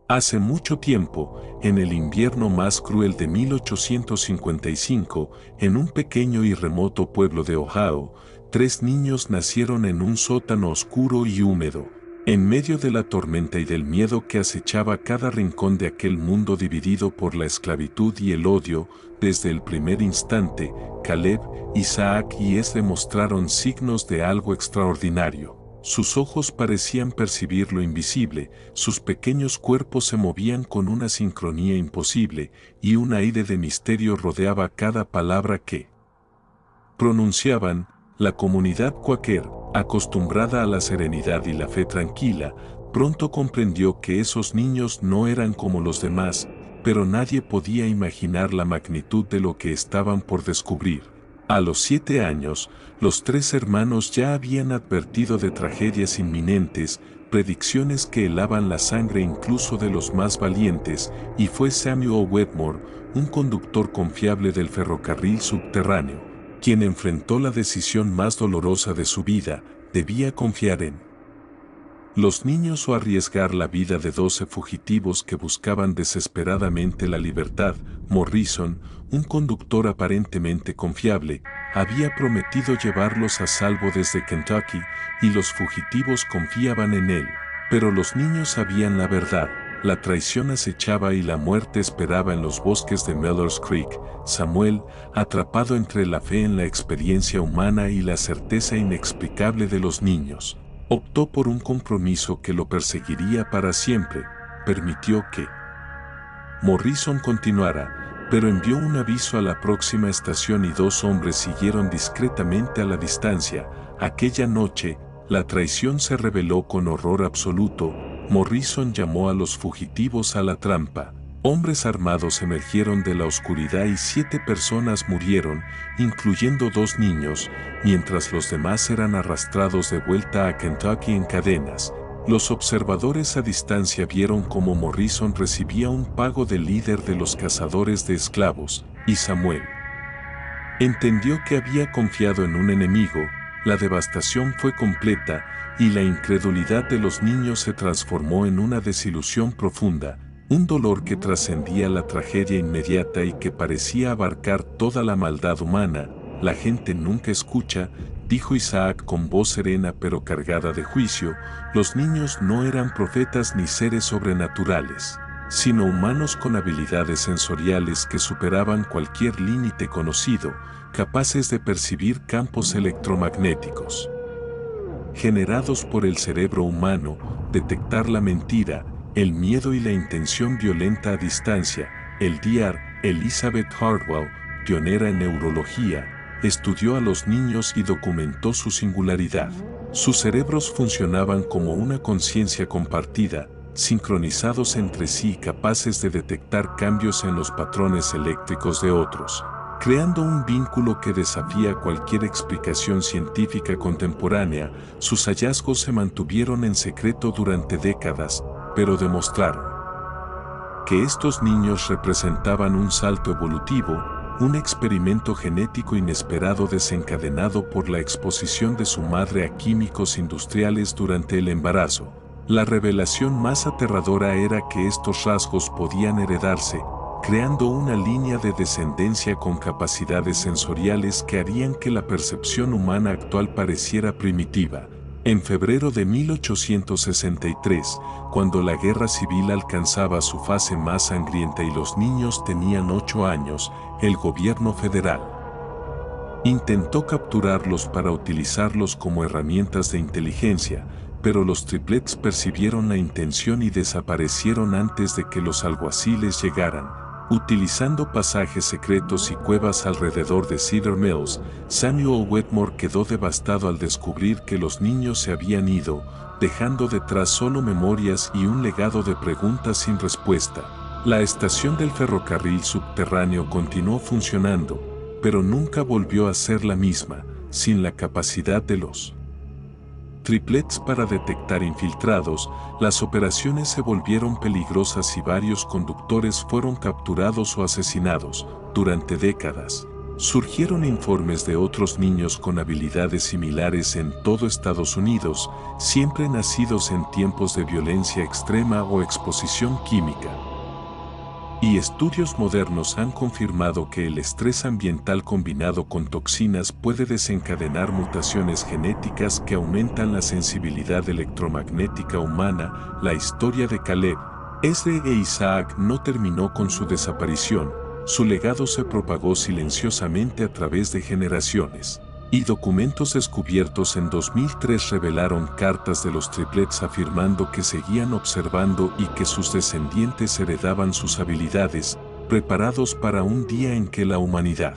Hace mucho tiempo, en el invierno más cruel de 1855, en un pequeño y remoto pueblo de Ohio, 3 niños nacieron en un sótano oscuro y húmedo. En medio de la tormenta y del miedo que acechaba cada rincón de aquel mundo dividido por la esclavitud y el odio, desde el primer instante, Caleb, Isaac y Esle mostraron signos de algo extraordinario. Sus ojos parecían percibir lo invisible, sus pequeños cuerpos se movían con una sincronía imposible, y un aire de misterio rodeaba cada palabra que pronunciaban. La comunidad cuáquer, acostumbrada a la serenidad y la fe tranquila, pronto comprendió que esos niños no eran como los demás, pero nadie podía imaginar la magnitud de lo que estaban por descubrir. A los 7 años, los 3 hermanos ya habían advertido de tragedias inminentes, predicciones que helaban la sangre incluso de los más valientes, y fue Samuel Wedmore, un conductor confiable del ferrocarril subterráneo, quien enfrentó la decisión más dolorosa de su vida: debía confiar en los niños o arriesgar la vida de 12 fugitivos que buscaban desesperadamente la libertad. Morrison, un conductor aparentemente confiable, había prometido llevarlos a salvo desde Kentucky, y los fugitivos confiaban en él. Pero los niños sabían la verdad: la traición acechaba y la muerte esperaba en los bosques de Mellors Creek. Samuel, atrapado entre la fe en la experiencia humana y la certeza inexplicable de los niños, optó por un compromiso que lo perseguiría para siempre. Permitió que Morrison continuara, pero envió un aviso a la próxima estación y 2 hombres siguieron discretamente a la distancia. Aquella noche, la traición se reveló con horror absoluto. Morrison llamó a los fugitivos a la trampa. Hombres armados emergieron de la oscuridad y 7 personas murieron, incluyendo 2 niños, mientras los demás eran arrastrados de vuelta a Kentucky en cadenas. Los observadores a distancia vieron cómo Morrison recibía un pago del líder de los cazadores de esclavos, y Samuel entendió que había confiado en un enemigo. La devastación fue completa, y la incredulidad de los niños se transformó en una desilusión profunda, un dolor que trascendía la tragedia inmediata y que parecía abarcar toda la maldad humana. La gente nunca escucha, dijo Isaac con voz serena pero cargada de juicio. Los niños no eran profetas ni seres sobrenaturales, sino humanos con habilidades sensoriales que superaban cualquier límite conocido, capaces de percibir campos electromagnéticos generados por el cerebro humano, detectar la mentira, el miedo y la intención violenta a distancia. El Dr. Elizabeth Hartwell, pionera en neurología, estudió a los niños y documentó su singularidad. Sus cerebros funcionaban como una conciencia compartida, sincronizados entre sí y capaces de detectar cambios en los patrones eléctricos de otros, creando un vínculo que desafía cualquier explicación científica contemporánea. Sus hallazgos se mantuvieron en secreto durante décadas, pero demostraron que estos niños representaban un salto evolutivo, un experimento genético inesperado desencadenado por la exposición de su madre a químicos industriales durante el embarazo. La revelación más aterradora era que estos rasgos podían heredarse, creando una línea de descendencia con capacidades sensoriales que harían que la percepción humana actual pareciera primitiva. En febrero de 1863, cuando la guerra civil alcanzaba su fase más sangrienta y los niños tenían 8 años, el gobierno federal intentó capturarlos para utilizarlos como herramientas de inteligencia, pero los triplets percibieron la intención y desaparecieron antes de que los alguaciles llegaran. Utilizando pasajes secretos y cuevas alrededor de Cedar Mills, Samuel Wedmore quedó devastado al descubrir que los niños se habían ido, dejando detrás solo memorias y un legado de preguntas sin respuesta. La estación del ferrocarril subterráneo continuó funcionando, pero nunca volvió a ser la misma, sin la capacidad de los triplets para detectar infiltrados. Las operaciones se volvieron peligrosas y varios conductores fueron capturados o asesinados. Durante décadas, Surgieron informes de otros niños con habilidades similares en todo Estados Unidos, siempre nacidos en tiempos de violencia extrema o exposición química. Y estudios modernos han confirmado que el estrés ambiental combinado con toxinas puede desencadenar mutaciones genéticas que aumentan la sensibilidad electromagnética humana. La historia de Caleb, Ezra e Isaac no terminó con su desaparición, su legado se propagó silenciosamente a través de generaciones. Y documentos descubiertos en 2003 revelaron cartas de los triplets afirmando que seguían observando y que sus descendientes heredaban sus habilidades, preparados para un día en que la humanidad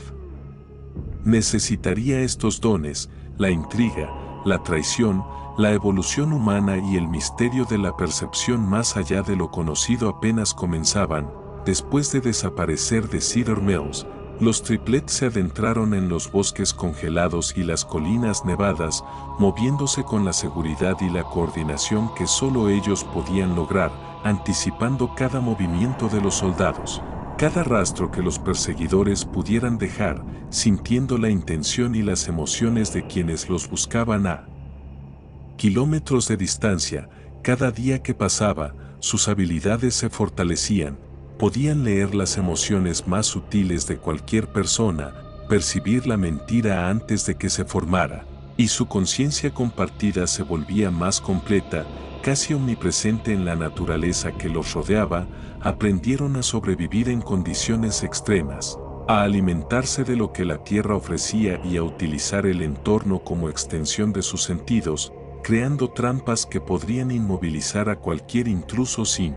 necesitaría estos dones. La intriga, la traición, la evolución humana y el misterio de la percepción más allá de lo conocido apenas comenzaban. Después de desaparecer de Cedar Mills, los triplets se adentraron en los bosques congelados y las colinas nevadas, moviéndose con la seguridad y la coordinación que solo ellos podían lograr, anticipando cada movimiento de los soldados, cada rastro que los perseguidores pudieran dejar, sintiendo la intención y las emociones de quienes los buscaban a kilómetros de distancia. Cada día que pasaba, sus habilidades se fortalecían. Podían leer las emociones más sutiles de cualquier persona, percibir la mentira antes de que se formara, y su conciencia compartida se volvía más completa, casi omnipresente en la naturaleza que los rodeaba. Aprendieron a sobrevivir en condiciones extremas, a alimentarse de lo que la tierra ofrecía y a utilizar el entorno como extensión de sus sentidos, creando trampas que podrían inmovilizar a cualquier intruso sin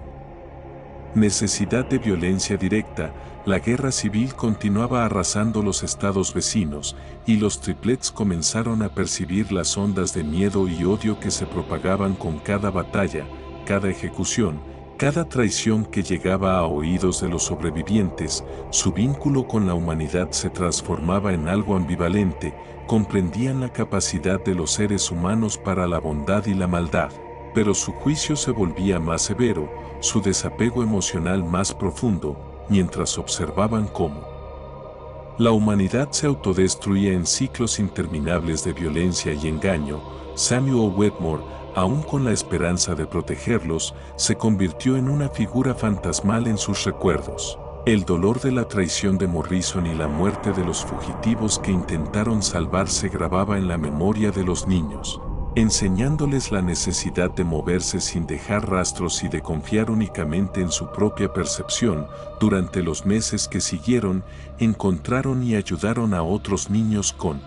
necesidad de violencia directa. La guerra civil continuaba arrasando los estados vecinos, y los triplets comenzaron a percibir las ondas de miedo y odio que se propagaban con cada batalla, cada ejecución, cada traición que llegaba a oídos de los sobrevivientes. Su vínculo con la humanidad se transformaba en algo ambivalente, comprendían la capacidad de los seres humanos para la bondad y la maldad, pero su juicio se volvía más severo, su desapego emocional más profundo, mientras observaban cómo la humanidad se autodestruía en ciclos interminables de violencia y engaño. Samuel Wetmore, aún con la esperanza de protegerlos, se convirtió en una figura fantasmal en sus recuerdos. El dolor de la traición de Morrison y la muerte de los fugitivos que intentaron salvar se grababa en la memoria de los niños, enseñándoles la necesidad de moverse sin dejar rastros y de confiar únicamente en su propia percepción. Durante los meses que siguieron, encontraron y ayudaron a otros niños con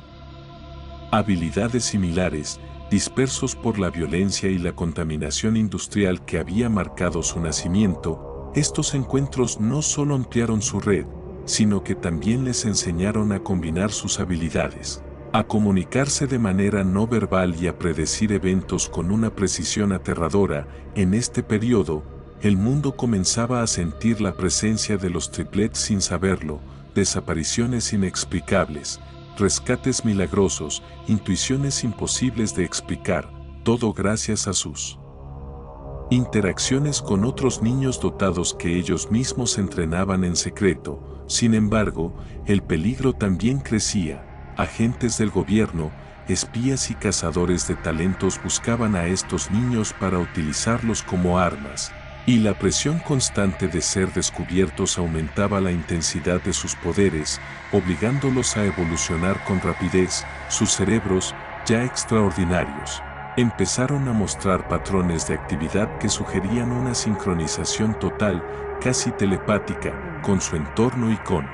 habilidades similares, dispersos por la violencia y la contaminación industrial que había marcado su nacimiento. Estos encuentros no solo ampliaron su red, sino que también les enseñaron a combinar sus habilidades, a comunicarse de manera no verbal y a predecir eventos con una precisión aterradora. En este periodo, el mundo comenzaba a sentir la presencia de los triplets sin saberlo, desapariciones inexplicables, rescates milagrosos, intuiciones imposibles de explicar, todo gracias a sus interacciones con otros niños dotados que ellos mismos entrenaban en secreto. Sin embargo, el peligro también crecía. Agentes del gobierno, espías y cazadores de talentos buscaban a estos niños para utilizarlos como armas, y la presión constante de ser descubiertos aumentaba la intensidad de sus poderes, obligándolos a evolucionar con rapidez. Sus cerebros, ya extraordinarios, empezaron a mostrar patrones de actividad que sugerían una sincronización total, casi telepática, con su entorno y con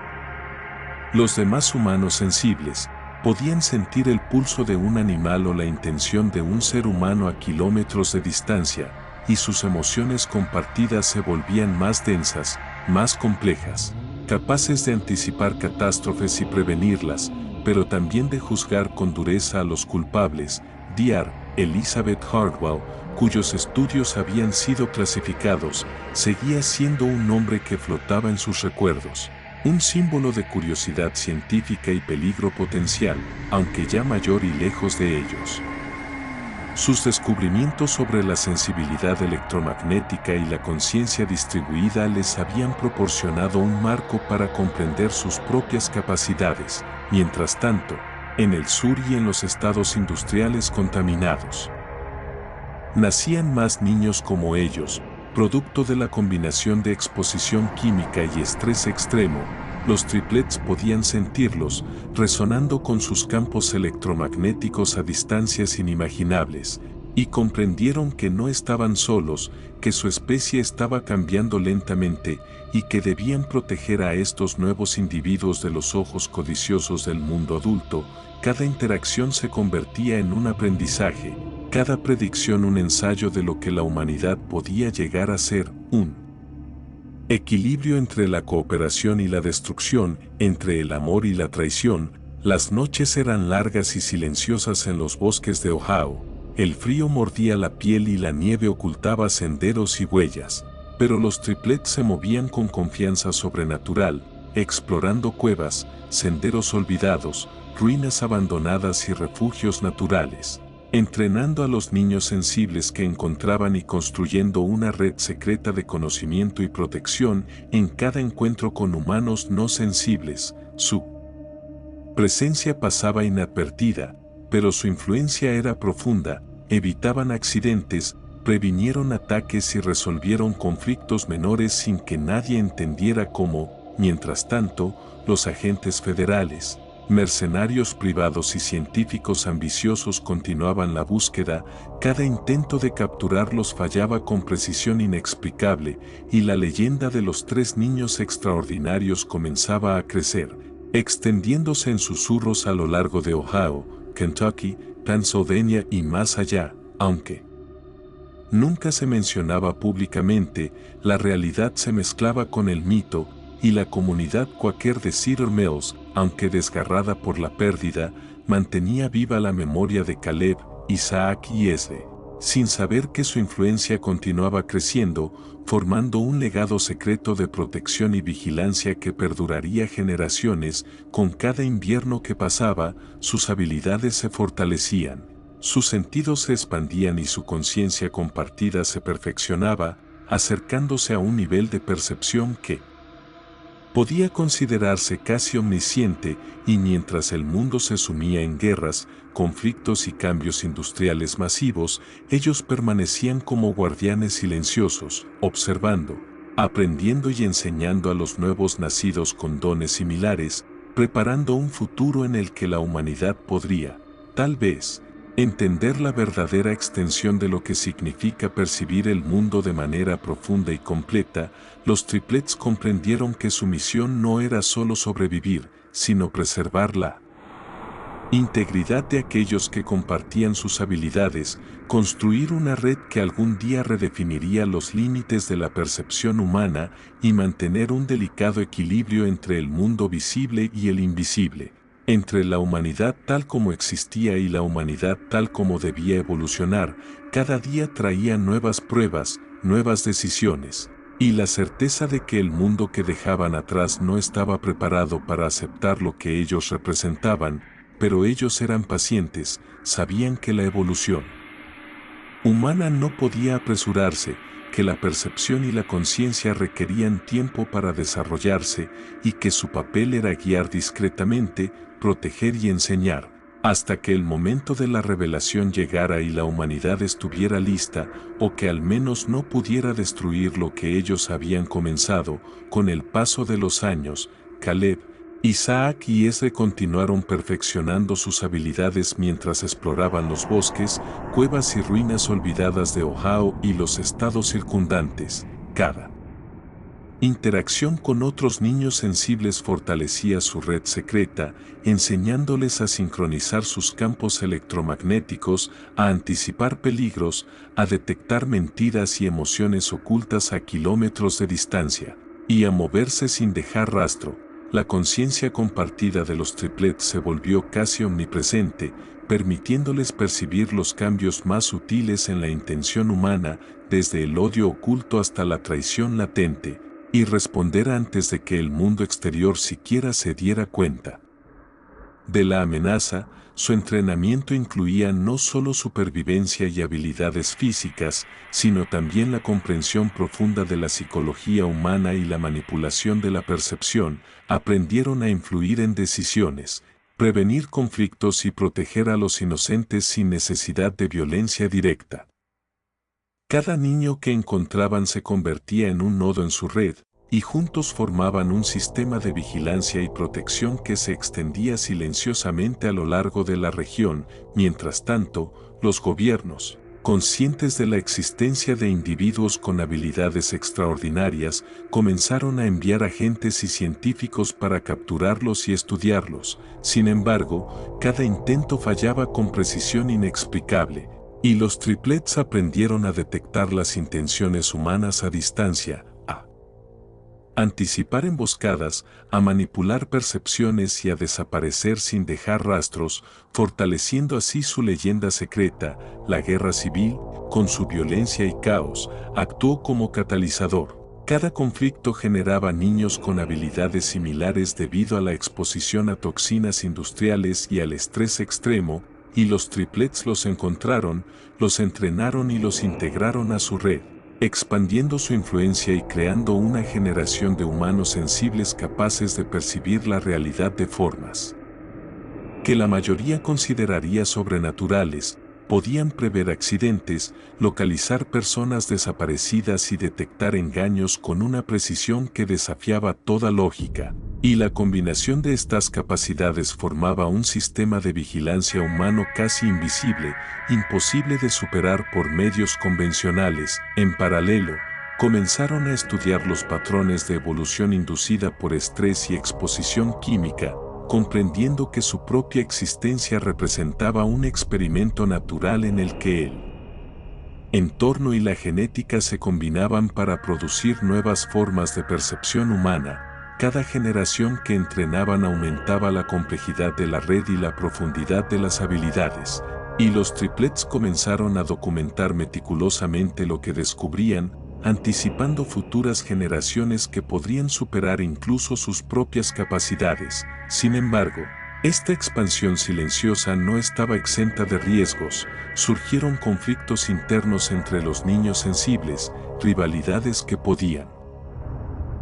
los demás humanos sensibles. Podían sentir el pulso de un animal o la intención de un ser humano a kilómetros de distancia, y sus emociones compartidas se volvían más densas, más complejas, capaces de anticipar catástrofes y prevenirlas, pero también de juzgar con dureza a los culpables. Dr. Elizabeth Hardwell, cuyos estudios habían sido clasificados, seguía siendo un nombre que flotaba en sus recuerdos, un símbolo de curiosidad científica y peligro potencial, aunque ya mayor y lejos de ellos. Sus descubrimientos sobre la sensibilidad electromagnética y la conciencia distribuida les habían proporcionado un marco para comprender sus propias capacidades. Mientras tanto, en el sur y en los estados industriales contaminados, nacían más niños como ellos, producto de la combinación de exposición química y estrés extremo. Los triplets podían sentirlos, resonando con sus campos electromagnéticos a distancias inimaginables, y comprendieron que no estaban solos, que su especie estaba cambiando lentamente, y que debían proteger a estos nuevos individuos de los ojos codiciosos del mundo adulto. Cada interacción se convertía en un aprendizaje, cada predicción un ensayo de lo que la humanidad podía llegar a ser, un equilibrio entre la cooperación y la destrucción, entre el amor y la traición. Las noches eran largas y silenciosas en los bosques de Ohio. El frío mordía la piel y la nieve ocultaba senderos y huellas. Pero los triplets se movían con confianza sobrenatural, explorando cuevas, senderos olvidados, ruinas abandonadas y refugios naturales, entrenando a los niños sensibles que encontraban y construyendo una red secreta de conocimiento y protección en cada encuentro con humanos no sensibles. Su presencia pasaba inadvertida, pero su influencia era profunda. Evitaban accidentes, previnieron ataques y resolvieron conflictos menores sin que nadie entendiera cómo. Mientras tanto, los agentes federales, mercenarios privados y científicos ambiciosos continuaban la búsqueda. Cada intento de capturarlos fallaba con precisión inexplicable, y la leyenda de los 3 niños extraordinarios comenzaba a crecer, extendiéndose en susurros a lo largo de Ohio, Kentucky, Pennsylvania y más allá. Aunque nunca se mencionaba públicamente, la realidad se mezclaba con el mito, y la comunidad cuáquer de Cedar Mills, aunque desgarrada por la pérdida, mantenía viva la memoria de Caleb, Isaac y Esle, sin saber que su influencia continuaba creciendo, formando un legado secreto de protección y vigilancia que perduraría generaciones. Con cada invierno que pasaba, sus habilidades se fortalecían, sus sentidos se expandían y su conciencia compartida se perfeccionaba, acercándose a un nivel de percepción que podía considerarse casi omnisciente. Y mientras el mundo se sumía en guerras, conflictos y cambios industriales masivos, ellos permanecían como guardianes silenciosos, observando, aprendiendo y enseñando a los nuevos nacidos con dones similares, preparando un futuro en el que la humanidad podría, tal vez, entender la verdadera extensión de lo que significa percibir el mundo de manera profunda y completa. Los triplets comprendieron que su misión no era solo sobrevivir, sino preservar la integridad de aquellos que compartían sus habilidades, construir una red que algún día redefiniría los límites de la percepción humana y mantener un delicado equilibrio entre el mundo visible y el invisible, entre la humanidad tal como existía y la humanidad tal como debía evolucionar. Cada día traía nuevas pruebas, nuevas decisiones, y la certeza de que el mundo que dejaban atrás no estaba preparado para aceptar lo que ellos representaban. Pero ellos eran pacientes, sabían que la evolución humana no podía apresurarse, que la percepción y la conciencia requerían tiempo para desarrollarse, y que su papel era guiar discretamente, proteger y enseñar, hasta que el momento de la revelación llegara y la humanidad estuviera lista, o que al menos no pudiera destruir lo que ellos habían comenzado. Con el paso de los años, Caleb, Isaac y Esle continuaron perfeccionando sus habilidades mientras exploraban los bosques, cuevas y ruinas olvidadas de Ohio y los estados circundantes. Cada interacción con otros niños sensibles fortalecía su red secreta, enseñándoles a sincronizar sus campos electromagnéticos, a anticipar peligros, a detectar mentiras y emociones ocultas a kilómetros de distancia, y a moverse sin dejar rastro. La conciencia compartida de los triplets se volvió casi omnipresente, permitiéndoles percibir los cambios más sutiles en la intención humana, desde el odio oculto hasta la traición latente, y responder antes de que el mundo exterior siquiera se diera cuenta. de la amenaza, su entrenamiento incluía no solo supervivencia y habilidades físicas, sino también la comprensión profunda de la psicología humana y la manipulación de la percepción. Aprendieron a influir en decisiones, prevenir conflictos y proteger a los inocentes sin necesidad de violencia directa. Cada niño que encontraban se convertía en un nodo en su red, y juntos formaban un sistema de vigilancia y protección que se extendía silenciosamente a lo largo de la región. Mientras tanto, los gobiernos, conscientes de la existencia de individuos con habilidades extraordinarias, comenzaron a enviar agentes y científicos para capturarlos y estudiarlos. Sin embargo, cada intento fallaba con precisión inexplicable, y los triplets aprendieron a detectar las intenciones humanas a distancia, a anticipar emboscadas, a manipular percepciones y a desaparecer sin dejar rastros, fortaleciendo así su leyenda secreta. La guerra civil, con su violencia y caos, actuó como catalizador. Cada conflicto generaba niños con habilidades similares debido a la exposición a toxinas industriales y al estrés extremo, y los triplets los encontraron, los entrenaron y los integraron a su red, expandiendo su influencia y creando una generación de humanos sensibles capaces de percibir la realidad de formas que la mayoría consideraría sobrenaturales. Podían prever accidentes, localizar personas desaparecidas y detectar engaños con una precisión que desafiaba toda lógica. Y la combinación de estas capacidades formaba un sistema de vigilancia humano casi invisible, imposible de superar por medios convencionales. En paralelo, comenzaron a estudiar los patrones de evolución inducida por estrés y exposición química, comprendiendo que su propia existencia representaba un experimento natural en el que el entorno y la genética se combinaban para producir nuevas formas de percepción humana. Cada generación que entrenaban aumentaba la complejidad de la red y la profundidad de las habilidades, y los triplets comenzaron a documentar meticulosamente lo que descubrían, anticipando futuras generaciones que podrían superar incluso sus propias capacidades. Sin embargo, esta expansión silenciosa no estaba exenta de riesgos. Surgieron conflictos internos entre los niños sensibles, rivalidades que podían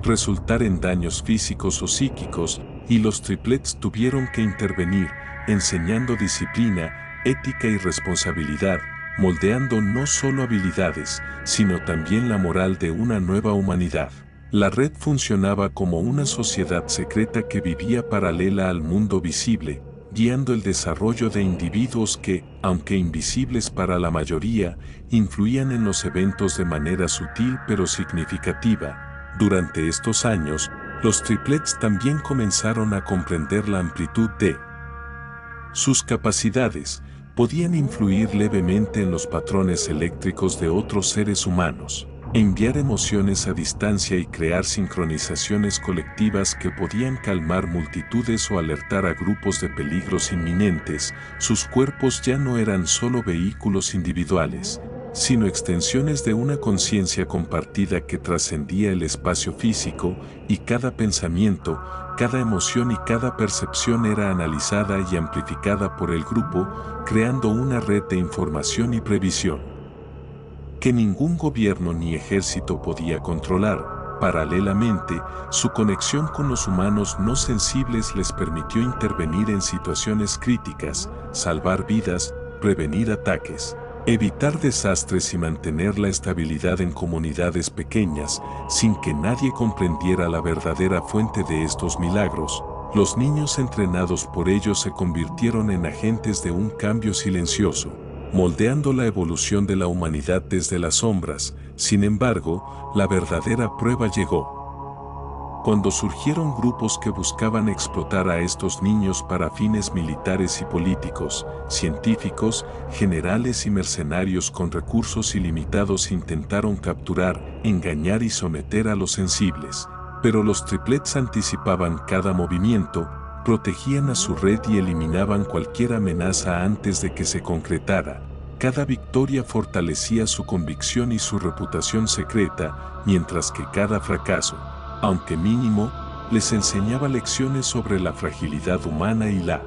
resultar en daños físicos o psíquicos, y los triplets tuvieron que intervenir, enseñando disciplina, ética y responsabilidad, moldeando no solo habilidades, sino también la moral de una nueva humanidad. La red funcionaba como una sociedad secreta que vivía paralela al mundo visible, guiando el desarrollo de individuos que, aunque invisibles para la mayoría, influían en los eventos de manera sutil pero significativa. Durante estos años, los triplets también comenzaron a comprender la amplitud de sus capacidades. Podían influir levemente en los patrones eléctricos de otros seres humanos, enviar emociones a distancia y crear sincronizaciones colectivas que podían calmar multitudes o alertar a grupos de peligros inminentes. Sus cuerpos ya no eran solo vehículos individuales, sino extensiones de una conciencia compartida que trascendía el espacio físico, y cada pensamiento, cada emoción y cada percepción era analizada y amplificada por el grupo, creando una red de información y previsión que ningún gobierno ni ejército podía controlar. Paralelamente, su conexión con los humanos no sensibles les permitió intervenir en situaciones críticas, salvar vidas, prevenir ataques, evitar desastres y mantener la estabilidad en comunidades pequeñas, sin que nadie comprendiera la verdadera fuente de estos milagros. Los niños entrenados por ellos se convirtieron en agentes de un cambio silencioso, moldeando la evolución de la humanidad desde las sombras. Sin embargo, la verdadera prueba llegó cuando surgieron grupos que buscaban explotar a estos niños para fines militares y políticos. Científicos, generales y mercenarios con recursos ilimitados intentaron capturar, engañar y someter a los sensibles. Pero los triplets anticipaban cada movimiento, protegían a su red y eliminaban cualquier amenaza antes de que se concretara. Cada victoria fortalecía su convicción y su reputación secreta, mientras que cada fracaso, aunque mínimo, les enseñaba lecciones sobre la fragilidad humana y la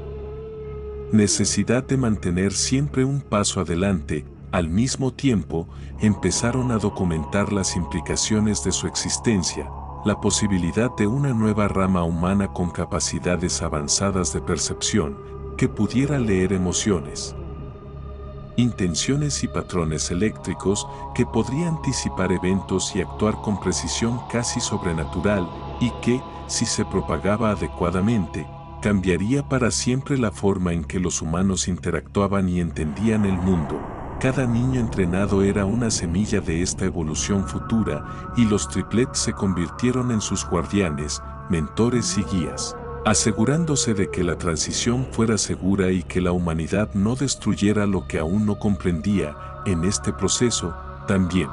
necesidad de mantener siempre un paso adelante. Al mismo tiempo, empezaron a documentar las implicaciones de su existencia, la posibilidad de una nueva rama humana con capacidades avanzadas de percepción, que pudiera leer emociones, intenciones y patrones eléctricos, que podría anticipar eventos y actuar con precisión casi sobrenatural, y que, si se propagaba adecuadamente, cambiaría para siempre la forma en que los humanos interactuaban y entendían el mundo. Cada niño entrenado era una semilla de esta evolución futura, y los triplets se convirtieron en sus guardianes, mentores y guías, asegurándose de que la transición fuera segura y que la humanidad no destruyera lo que aún no comprendía. En este proceso, también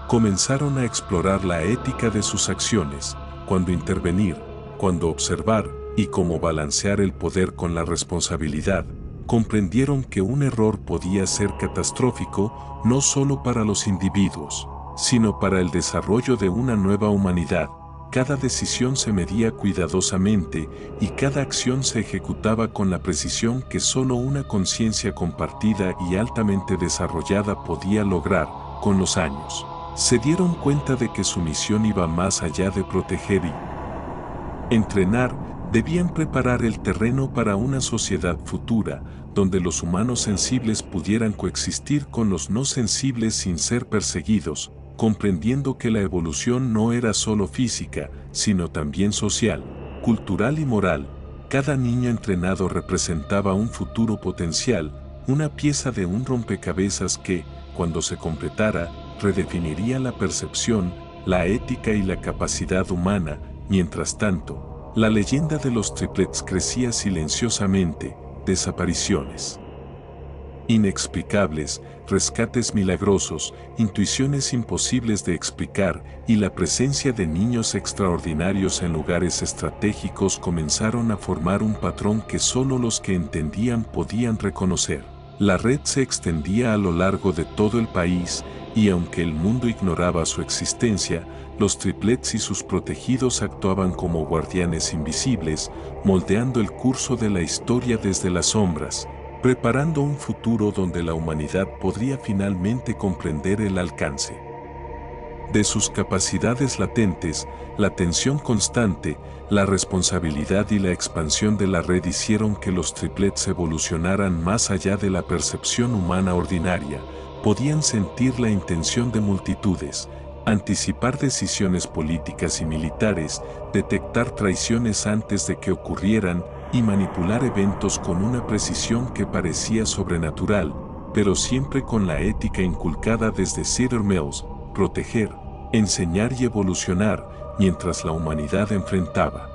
comenzaron a explorar la ética de sus acciones, cuándo intervenir, cuándo observar, y cómo balancear el poder con la responsabilidad. Comprendieron que un error podía ser catastrófico no solo para los individuos, sino para el desarrollo de una nueva humanidad. Cada decisión se medía cuidadosamente y cada acción se ejecutaba con la precisión que solo una conciencia compartida y altamente desarrollada podía lograr. Con los años, se dieron cuenta de que su misión iba más allá de proteger y entrenar. Debían preparar el terreno para una sociedad futura, donde los humanos sensibles pudieran coexistir con los no sensibles sin ser perseguidos, comprendiendo que la evolución no era solo física, sino también social, cultural y moral. Cada niño entrenado representaba un futuro potencial, una pieza de un rompecabezas que, cuando se completara, redefiniría la percepción, la ética y la capacidad humana. Mientras tanto, la leyenda de los triplets crecía silenciosamente. Desapariciones inexplicables, rescates milagrosos, intuiciones imposibles de explicar y la presencia de niños extraordinarios en lugares estratégicos comenzaron a formar un patrón que solo los que entendían podían reconocer. La red se extendía a lo largo de todo el país y aunque el mundo ignoraba su existencia, los triplets y sus protegidos actuaban como guardianes invisibles, moldeando el curso de la historia desde las sombras, preparando un futuro donde la humanidad podría finalmente comprender el alcance de sus capacidades latentes. La tensión constante, la responsabilidad y la expansión de la red hicieron que los triplets evolucionaran más allá de la percepción humana ordinaria. Podían sentir la intención de multitudes, anticipar decisiones políticas y militares, detectar traiciones antes de que ocurrieran y manipular eventos con una precisión que parecía sobrenatural, pero siempre con la ética inculcada desde Cedar Mills: proteger, enseñar y evolucionar. Mientras la humanidad enfrentaba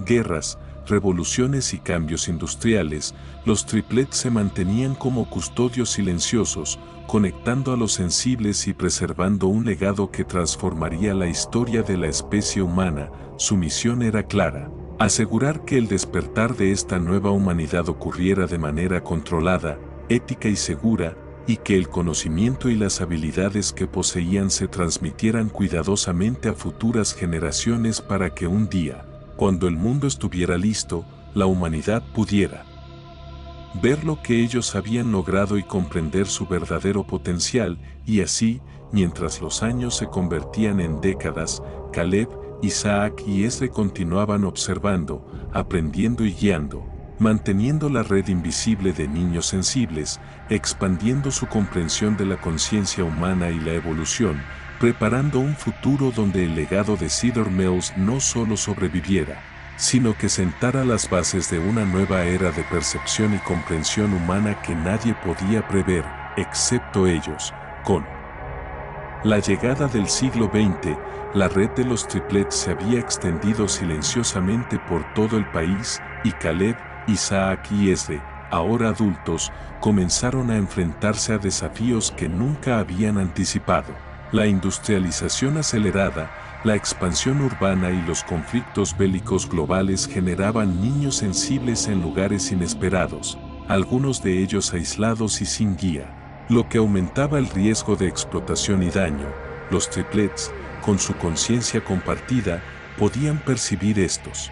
guerras, revoluciones y cambios industriales, los triplets se mantenían como custodios silenciosos, conectando a los sensibles y preservando un legado que transformaría la historia de la especie humana. Su misión era clara: asegurar que el despertar de esta nueva humanidad ocurriera de manera controlada, ética y segura, y que el conocimiento y las habilidades que poseían se transmitieran cuidadosamente a futuras generaciones para que un día, cuando el mundo estuviera listo, la humanidad pudiera ver lo que ellos habían logrado y comprender su verdadero potencial. Y así, mientras los años se convertían en décadas, Caleb, Isaac y Ezra continuaban observando, aprendiendo y guiando, manteniendo la red invisible de niños sensibles, expandiendo su comprensión de la conciencia humana y la evolución, preparando un futuro donde el legado de Cedar Mills no solo sobreviviera, sino que sentara las bases de una nueva era de percepción y comprensión humana que nadie podía prever, excepto ellos. Con la llegada del siglo XX, la red de los triplets se había extendido silenciosamente por todo el país, y Caleb, Isaac y Ezra, ahora adultos, comenzaron a enfrentarse a desafíos que nunca habían anticipado. La industrialización acelerada, la expansión urbana y los conflictos bélicos globales generaban niños sensibles en lugares inesperados, algunos de ellos aislados y sin guía, lo que aumentaba el riesgo de explotación y daño. Los triplets, con su conciencia compartida, podían percibir estos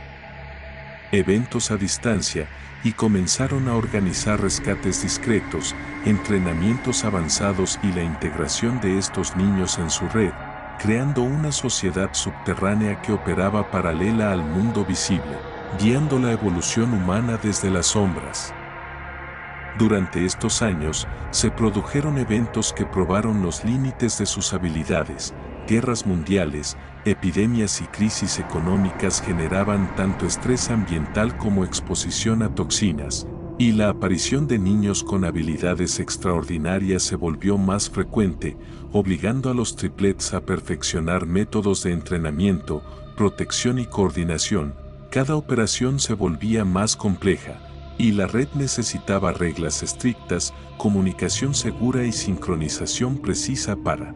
eventos a distancia y comenzaron a organizar rescates discretos, entrenamientos avanzados y la integración de estos niños en su red, creando una sociedad subterránea que operaba paralela al mundo visible, guiando la evolución humana desde las sombras. Durante estos años, se produjeron eventos que probaron los límites de sus habilidades. Guerras mundiales, epidemias y crisis económicas generaban tanto estrés ambiental como exposición a toxinas, y la aparición de niños con habilidades extraordinarias se volvió más frecuente, obligando a los triplets a perfeccionar métodos de entrenamiento, protección y coordinación. Cada operación se volvía más compleja, y la red necesitaba reglas estrictas, comunicación segura y sincronización precisa para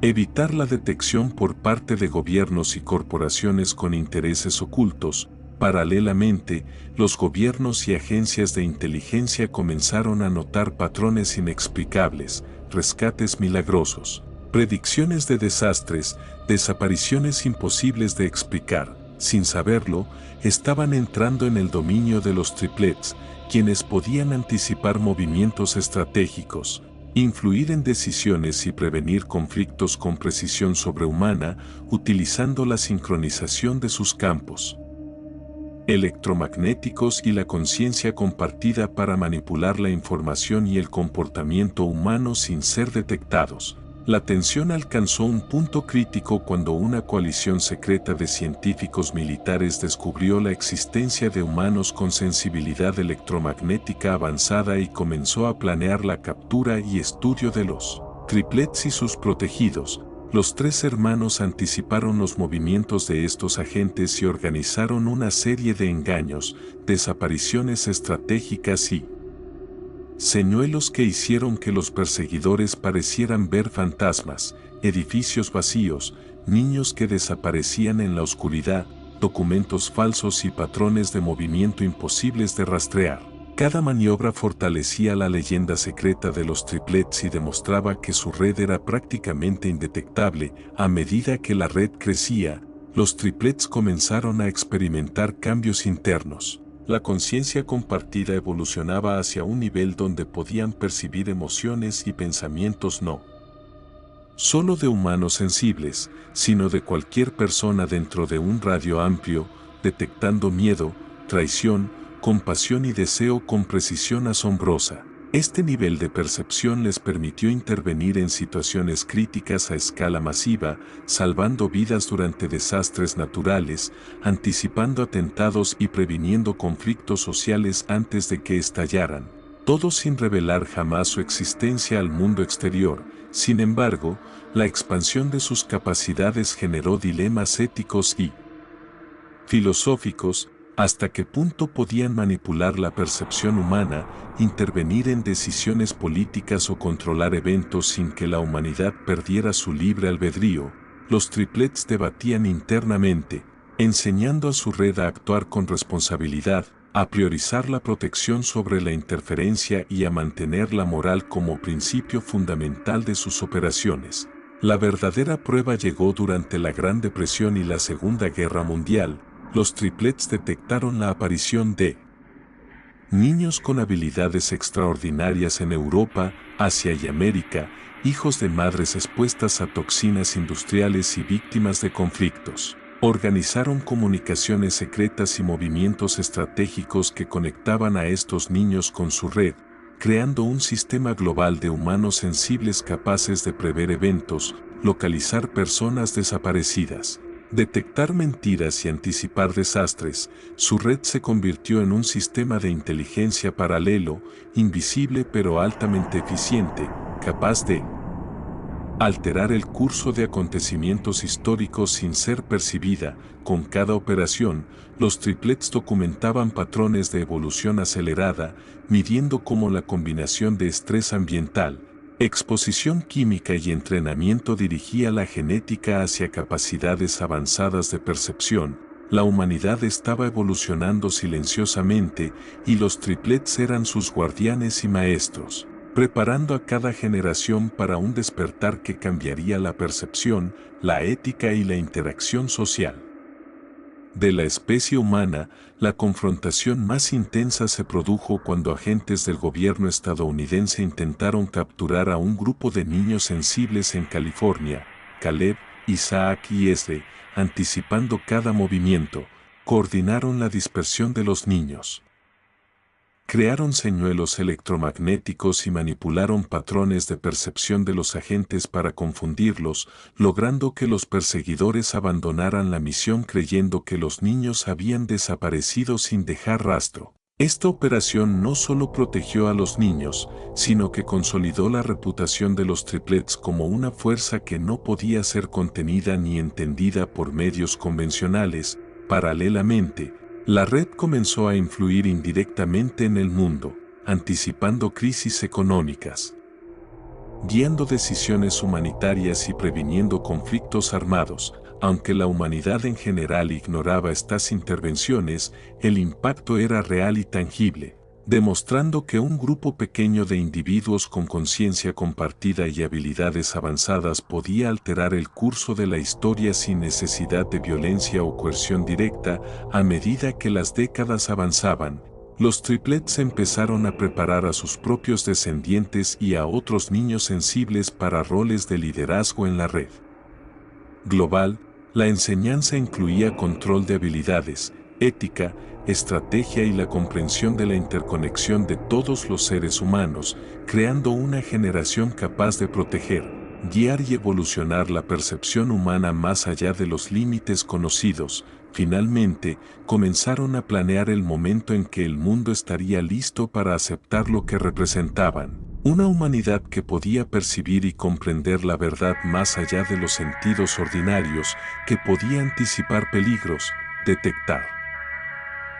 evitar la detección por parte de gobiernos y corporaciones con intereses ocultos. Paralelamente, los gobiernos y agencias de inteligencia comenzaron a notar patrones inexplicables, rescates milagrosos, predicciones de desastres, desapariciones imposibles de explicar. Sin saberlo, estaban entrando en el dominio de los triplets, quienes podían anticipar movimientos estratégicos, influir en decisiones y prevenir conflictos con precisión sobrehumana, utilizando la sincronización de sus campos electromagnéticos y la conciencia compartida para manipular la información y el comportamiento humano sin ser detectados. La tensión alcanzó un punto crítico cuando una coalición secreta de científicos militares descubrió la existencia de humanos con sensibilidad electromagnética avanzada y comenzó a planear la captura y estudio de los triplets y sus protegidos. Los tres hermanos anticiparon los movimientos de estos agentes y organizaron una serie de engaños, desapariciones estratégicas y señuelos que hicieron que los perseguidores parecieran ver fantasmas, edificios vacíos, niños que desaparecían en la oscuridad, documentos falsos y patrones de movimiento imposibles de rastrear. Cada maniobra fortalecía la leyenda secreta de los triplets y demostraba que su red era prácticamente indetectable. A medida que la red crecía, los triplets comenzaron a experimentar cambios internos. La conciencia compartida evolucionaba hacia un nivel donde podían percibir emociones y pensamientos no solo de humanos sensibles, sino de cualquier persona dentro de un radio amplio, detectando miedo, traición, compasión y deseo con precisión asombrosa. Este nivel de percepción les permitió intervenir en situaciones críticas a escala masiva, salvando vidas durante desastres naturales, anticipando atentados y previniendo conflictos sociales antes de que estallaran, todo sin revelar jamás su existencia al mundo exterior. Sin embargo, la expansión de sus capacidades generó dilemas éticos y filosóficos. ¿Hasta qué punto podían manipular la percepción humana, intervenir en decisiones políticas o controlar eventos sin que la humanidad perdiera su libre albedrío? Los triplets debatían internamente, enseñando a su red a actuar con responsabilidad, a priorizar la protección sobre la interferencia y a mantener la moral como principio fundamental de sus operaciones. La verdadera prueba llegó durante la Gran Depresión y la Segunda Guerra Mundial. Los triplets detectaron la aparición de niños con habilidades extraordinarias en Europa, Asia y América, hijos de madres expuestas a toxinas industriales y víctimas de conflictos. Organizaron comunicaciones secretas y movimientos estratégicos que conectaban a estos niños con su red, creando un sistema global de humanos sensibles capaces de prever eventos, localizar personas desaparecidas, detectar mentiras y anticipar desastres. Su red se convirtió en un sistema de inteligencia paralelo, invisible pero altamente eficiente, capaz de alterar el curso de acontecimientos históricos sin ser percibida. Con cada operación, los triplets documentaban patrones de evolución acelerada, midiendo cómo la combinación de estrés ambiental, exposición química y entrenamiento dirigía la genética hacia capacidades avanzadas de percepción. La humanidad estaba evolucionando silenciosamente y los triplets eran sus guardianes y maestros, preparando a cada generación para un despertar que cambiaría la percepción, la ética y la interacción social. de la especie humana, la confrontación más intensa se produjo cuando agentes del gobierno estadounidense intentaron capturar a un grupo de niños sensibles en California. Caleb, Isaac y Esdre, anticipando cada movimiento, coordinaron la dispersión de los niños. Crearon señuelos electromagnéticos y manipularon patrones de percepción de los agentes para confundirlos, logrando que los perseguidores abandonaran la misión creyendo que los niños habían desaparecido sin dejar rastro. Esta operación no solo protegió a los niños, sino que consolidó la reputación de los triplets como una fuerza que no podía ser contenida ni entendida por medios convencionales. Paralelamente, la red comenzó a influir indirectamente en el mundo, anticipando crisis económicas, guiando decisiones humanitarias y previniendo conflictos armados. Aunque la humanidad en general ignoraba estas intervenciones, el impacto era real y tangible, demostrando que un grupo pequeño de individuos con conciencia compartida y habilidades avanzadas podía alterar el curso de la historia sin necesidad de violencia o coerción directa. A medida que las décadas avanzaban, los triplets empezaron a preparar a sus propios descendientes y a otros niños sensibles para roles de liderazgo en la red global. La enseñanza incluía control de habilidades, ética, estrategia y la comprensión de la interconexión de todos los seres humanos, creando una generación capaz de proteger, guiar y evolucionar la percepción humana más allá de los límites conocidos. Finalmente, comenzaron a planear el momento en que el mundo estaría listo para aceptar lo que representaban. Una humanidad que podía percibir y comprender la verdad más allá de los sentidos ordinarios, que podía anticipar peligros, detectar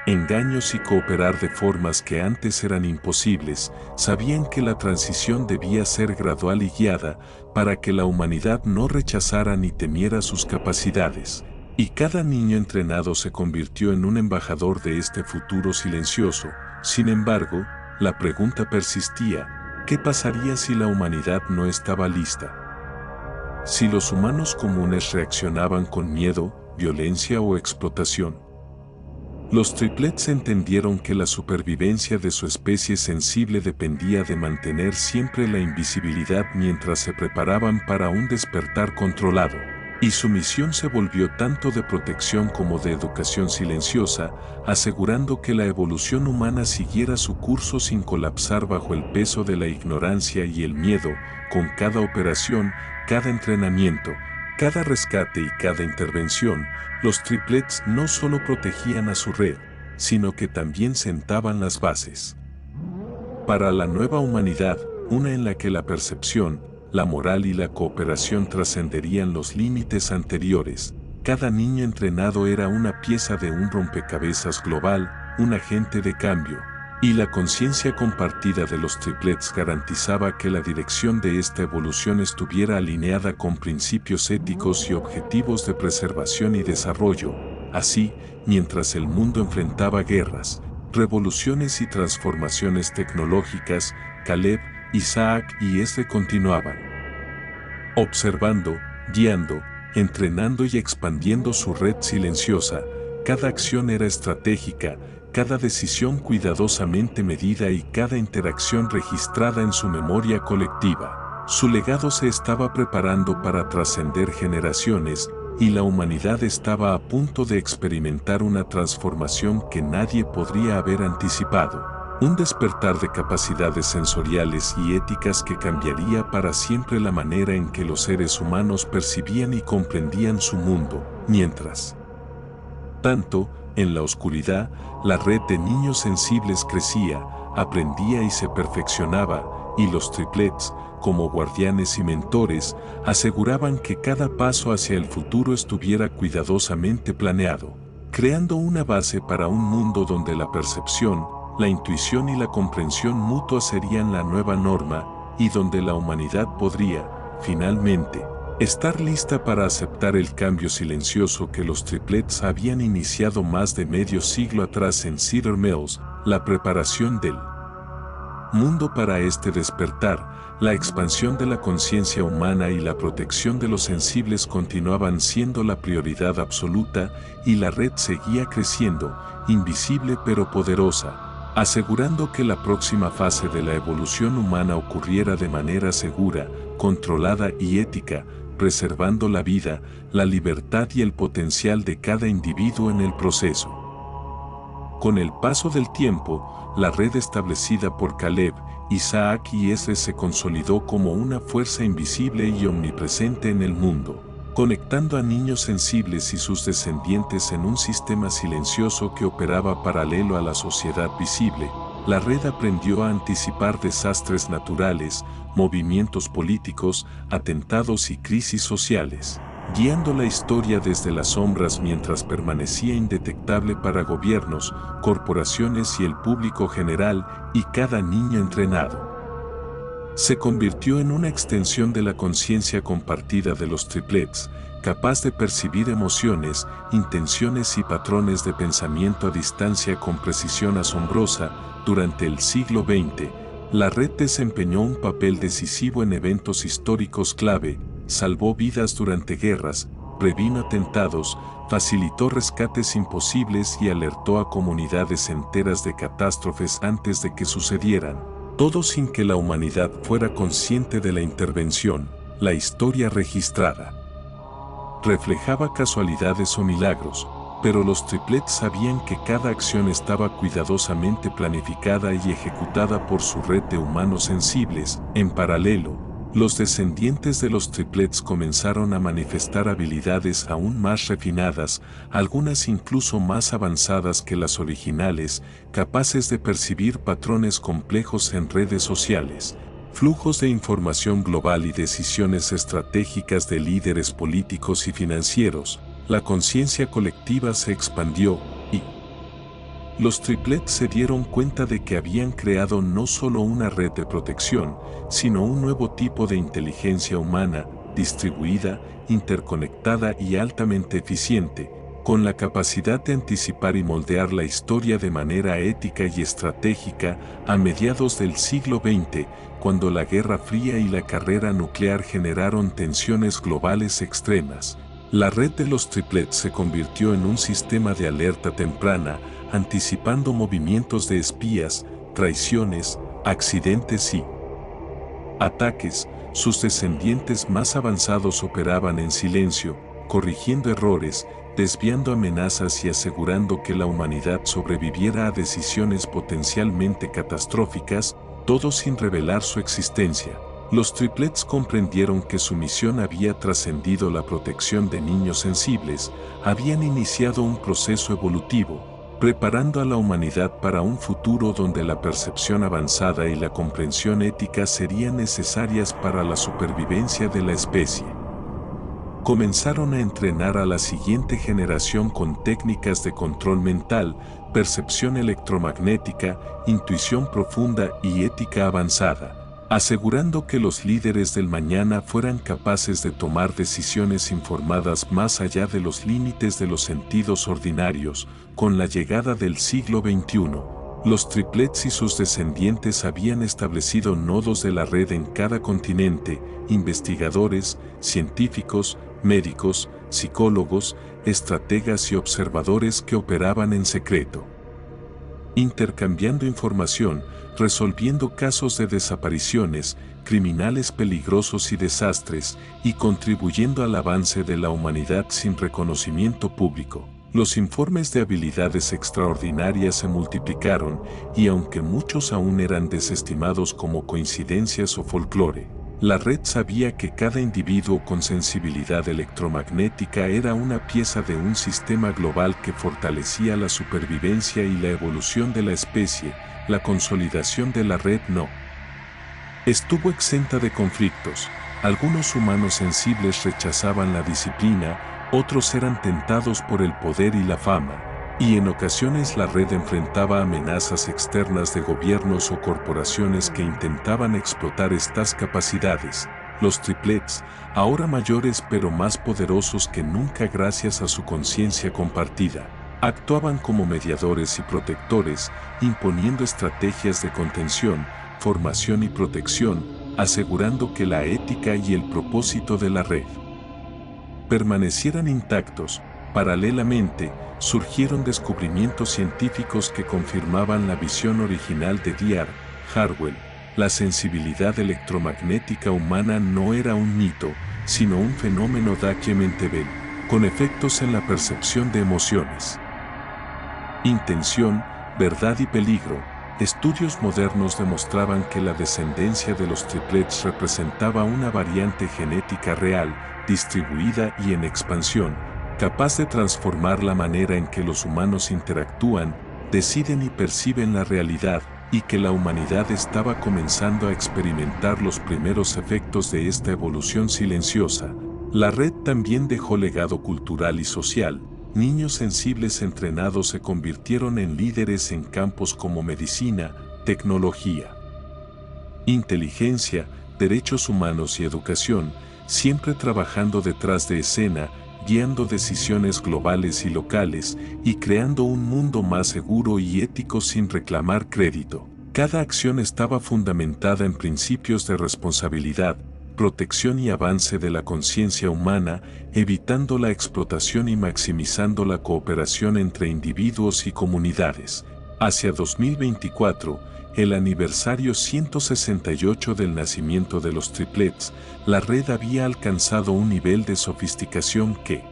engaños y cooperar de formas que antes eran imposibles. Sabían que la transición debía ser gradual y guiada para que la humanidad no rechazara ni temiera sus capacidades. Y cada niño entrenado se convirtió en un embajador de este futuro silencioso. Sin embargo, la pregunta persistía: ¿qué pasaría si la humanidad no estaba lista? Si los humanos comunes reaccionaban con miedo, violencia o explotación. Los triplets entendieron que la supervivencia de su especie sensible dependía de mantener siempre la invisibilidad mientras se preparaban para un despertar controlado. Y su misión se volvió tanto de protección como de educación silenciosa, asegurando que la evolución humana siguiera su curso sin colapsar bajo el peso de la ignorancia y el miedo. Con cada operación, cada entrenamiento, cada rescate y cada intervención, los triplets no solo protegían a su red, sino que también sentaban las bases para la nueva humanidad, una en la que la percepción, la moral y la cooperación trascenderían los límites anteriores. Cada niño entrenado era una pieza de un rompecabezas global, un agente de cambio, y la conciencia compartida de los triplets garantizaba que la dirección de esta evolución estuviera alineada con principios éticos y objetivos de preservación y desarrollo. Así, mientras el mundo enfrentaba guerras, revoluciones y transformaciones tecnológicas, Caleb, Isaac y Esdre continuaban observando, guiando, entrenando y expandiendo su red silenciosa. Cada acción era estratégica, cada decisión cuidadosamente medida y cada interacción registrada en su memoria colectiva. Su legado se estaba preparando para trascender generaciones, y la humanidad estaba a punto de experimentar una transformación que nadie podría haber anticipado. Un despertar de capacidades sensoriales y éticas que cambiaría para siempre la manera en que los seres humanos percibían y comprendían su mundo. Mientras tanto, en la oscuridad, la red de niños sensibles crecía, aprendía y se perfeccionaba, y los triplets, como guardianes y mentores, aseguraban que cada paso hacia el futuro estuviera cuidadosamente planeado, creando una base para un mundo donde la percepción, la intuición y la comprensión mutua serían la nueva norma, y donde la humanidad podría, finalmente, estar lista para aceptar el cambio silencioso que los triplets habían iniciado más de medio siglo atrás en Cedar Mills. La preparación del mundo. Para este despertar, la expansión de la conciencia humana y la protección de los sensibles continuaban siendo la prioridad absoluta, y la red seguía creciendo, invisible pero poderosa, asegurando que la próxima fase de la evolución humana ocurriera de manera segura, controlada y ética, preservando la vida, la libertad y el potencial de cada individuo en el proceso. Con el paso del tiempo, la red establecida por Caleb, Isaac y Esdras se consolidó como una fuerza invisible y omnipresente en el mundo, conectando a niños sensibles y sus descendientes en un sistema silencioso que operaba paralelo a la sociedad visible. La red aprendió a anticipar desastres naturales, movimientos políticos, atentados y crisis sociales, guiando la historia desde las sombras mientras permanecía indetectable para gobiernos, corporaciones y el público general, y cada niño entrenado se convirtió en una extensión de la conciencia compartida de los triplets, capaz de percibir emociones, intenciones y patrones de pensamiento a distancia con precisión asombrosa. Durante el siglo XX, la red desempeñó un papel decisivo en eventos históricos clave, salvó vidas durante guerras, previno atentados, facilitó rescates imposibles y alertó a comunidades enteras de catástrofes antes de que sucedieran, todo sin que la humanidad fuera consciente de la intervención. La historia registrada reflejaba casualidades o milagros, pero los triplets sabían que cada acción estaba cuidadosamente planificada y ejecutada por su red de humanos sensibles. En paralelo, los descendientes de los triplets comenzaron a manifestar habilidades aún más refinadas, algunas incluso más avanzadas que las originales, capaces de percibir patrones complejos en redes sociales, flujos de información global y decisiones estratégicas de líderes políticos y financieros. La conciencia colectiva se expandió, y los triplets se dieron cuenta de que habían creado no solo una red de protección, sino un nuevo tipo de inteligencia humana, distribuida, interconectada y altamente eficiente, con la capacidad de anticipar y moldear la historia de manera ética y estratégica. A mediados del siglo XX, cuando la Guerra Fría y la carrera nuclear generaron tensiones globales extremas, la red de los triplets se convirtió en un sistema de alerta temprana, anticipando movimientos de espías, traiciones, accidentes y ataques. Sus descendientes más avanzados operaban en silencio, corrigiendo errores, desviando amenazas y asegurando que la humanidad sobreviviera a decisiones potencialmente catastróficas, todo sin revelar su existencia. Los triplets comprendieron que su misión había trascendido la protección de niños sensibles, habían iniciado un proceso evolutivo, preparando a la humanidad para un futuro donde la percepción avanzada y la comprensión ética serían necesarias para la supervivencia de la especie. Comenzaron a entrenar a la siguiente generación con técnicas de control mental, percepción electromagnética, intuición profunda y ética avanzada, asegurando que los líderes del mañana fueran capaces de tomar decisiones informadas más allá de los límites de los sentidos ordinarios. Con la llegada del siglo XXI, los triplets y sus descendientes habían establecido nodos de la red en cada continente, investigadores, científicos, médicos, psicólogos, estrategas y observadores que operaban en secreto, intercambiando información, resolviendo casos de desapariciones, criminales peligrosos y desastres, y contribuyendo al avance de la humanidad sin reconocimiento público. Los informes de habilidades extraordinarias se multiplicaron, y aunque muchos aún eran desestimados como coincidencias o folclore, la red sabía que cada individuo con sensibilidad electromagnética era una pieza de un sistema global que fortalecía la supervivencia y la evolución de la especie. La consolidación de la red no estuvo exenta de conflictos. Algunos humanos sensibles rechazaban la disciplina, otros eran tentados por el poder y la fama, y en ocasiones la red enfrentaba amenazas externas de gobiernos o corporaciones que intentaban explotar estas capacidades. Los triplets, ahora mayores pero más poderosos que nunca gracias a su conciencia compartida, actuaban como mediadores y protectores, imponiendo estrategias de contención, formación y protección, asegurando que la ética y el propósito de la red permanecieran intactos. Paralelamente, surgieron descubrimientos científicos que confirmaban la visión original de D.R. Harwell. La sensibilidad electromagnética humana no era un mito, sino un fenómeno documentable, con efectos en la percepción de emociones, intención, verdad y peligro. Estudios modernos demostraban que la descendencia de los triplets representaba una variante genética real, distribuida y en expansión, capaz de transformar la manera en que los humanos interactúan, deciden y perciben la realidad, y que la humanidad estaba comenzando a experimentar los primeros efectos de esta evolución silenciosa. La red también dejó legado cultural y social. Niños sensibles entrenados se convirtieron en líderes en campos como medicina, tecnología, inteligencia, derechos humanos y educación, siempre trabajando detrás de escena, guiando decisiones globales y locales, y creando un mundo más seguro y ético sin reclamar crédito. Cada acción estaba fundamentada en principios de responsabilidad, protección y avance de la conciencia humana, evitando la explotación y maximizando la cooperación entre individuos y comunidades. Hacia 2024, el aniversario 168 del nacimiento de los triplets, la red había alcanzado un nivel de sofisticación que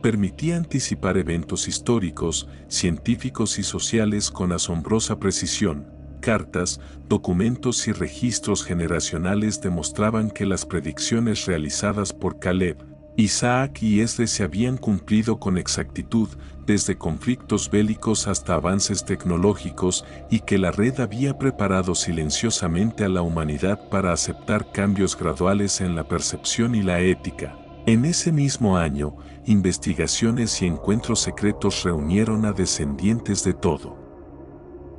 permitía anticipar eventos históricos, científicos y sociales con asombrosa precisión. Cartas, documentos y registros generacionales demostraban que las predicciones realizadas por Caleb, Isaac y Esdras se habían cumplido con exactitud, desde conflictos bélicos hasta avances tecnológicos, y que la red había preparado silenciosamente a la humanidad para aceptar cambios graduales en la percepción y la ética. En ese mismo año, investigaciones y encuentros secretos reunieron a descendientes de todo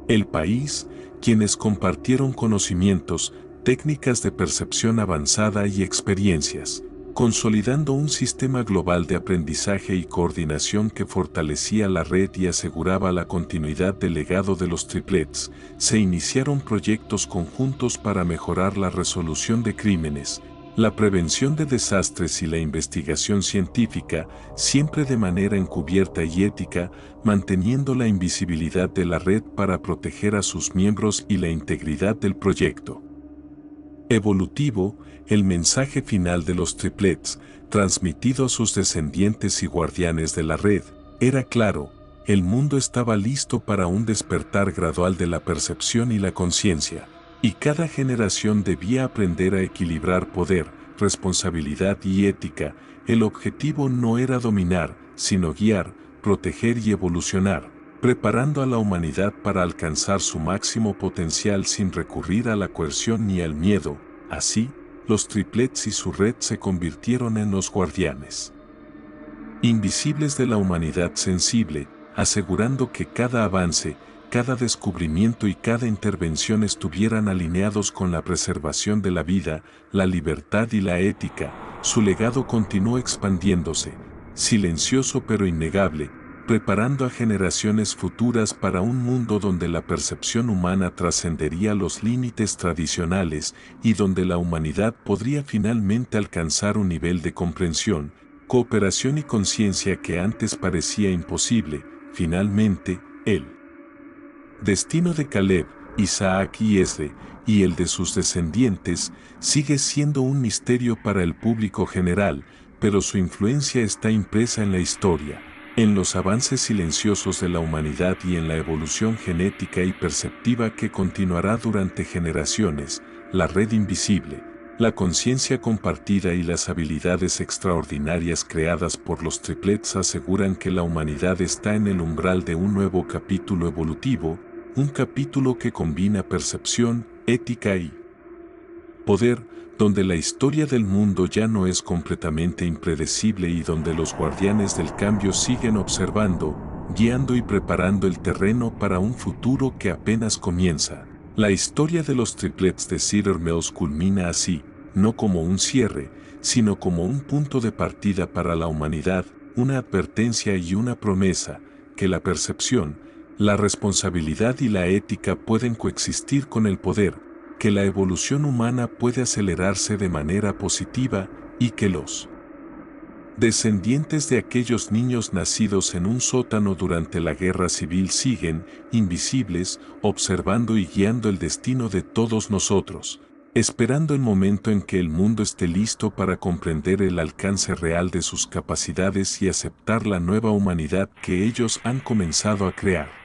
el país, quienes compartieron conocimientos, técnicas de percepción avanzada y experiencias, consolidando un sistema global de aprendizaje y coordinación que fortalecía la red y aseguraba la continuidad del legado de los triplets. Se iniciaron proyectos conjuntos para mejorar la resolución de crímenes, la prevención de desastres y la investigación científica, siempre de manera encubierta y ética, manteniendo la invisibilidad de la red para proteger a sus miembros y la integridad del proyecto evolutivo. El mensaje final de los triplets, transmitido a sus descendientes y guardianes de la red, era claro: el mundo estaba listo para un despertar gradual de la percepción y la conciencia, y cada generación debía aprender a equilibrar poder, responsabilidad y ética. El objetivo no era dominar, sino guiar, proteger y evolucionar, preparando a la humanidad para alcanzar su máximo potencial sin recurrir a la coerción ni al miedo. Así, los triplets y su red se convirtieron en los guardianes invisibles de la humanidad sensible, asegurando que cada avance, cada descubrimiento y cada intervención estuvieran alineados con la preservación de la vida, la libertad y la ética. Su legado continuó expandiéndose, silencioso pero innegable, preparando a generaciones futuras para un mundo donde la percepción humana trascendería los límites tradicionales y donde la humanidad podría finalmente alcanzar un nivel de comprensión, cooperación y conciencia que antes parecía imposible. Finalmente, el destino de Caleb, Isaac y Esdras, y el de sus descendientes, sigue siendo un misterio para el público general, pero su influencia está impresa en la historia, en los avances silenciosos de la humanidad y en la evolución genética y perceptiva que continuará durante generaciones. La red invisible, la conciencia compartida y las habilidades extraordinarias creadas por los triplets aseguran que la humanidad está en el umbral de un nuevo capítulo evolutivo, un capítulo que combina percepción, ética y poder, donde la historia del mundo ya no es completamente impredecible y donde los guardianes del cambio siguen observando, guiando y preparando el terreno para un futuro que apenas comienza. La historia de los triplets de Cedar Mills culmina así, no como un cierre, sino como un punto de partida para la humanidad, una advertencia y una promesa, que la percepción, La responsabilidad y la ética pueden coexistir con el poder, que la evolución humana puede acelerarse de manera positiva y que los descendientes de aquellos niños nacidos en un sótano durante la guerra civil siguen, invisibles, observando y guiando el destino de todos nosotros, esperando el momento en que el mundo esté listo para comprender el alcance real de sus capacidades y aceptar la nueva humanidad que ellos han comenzado a crear.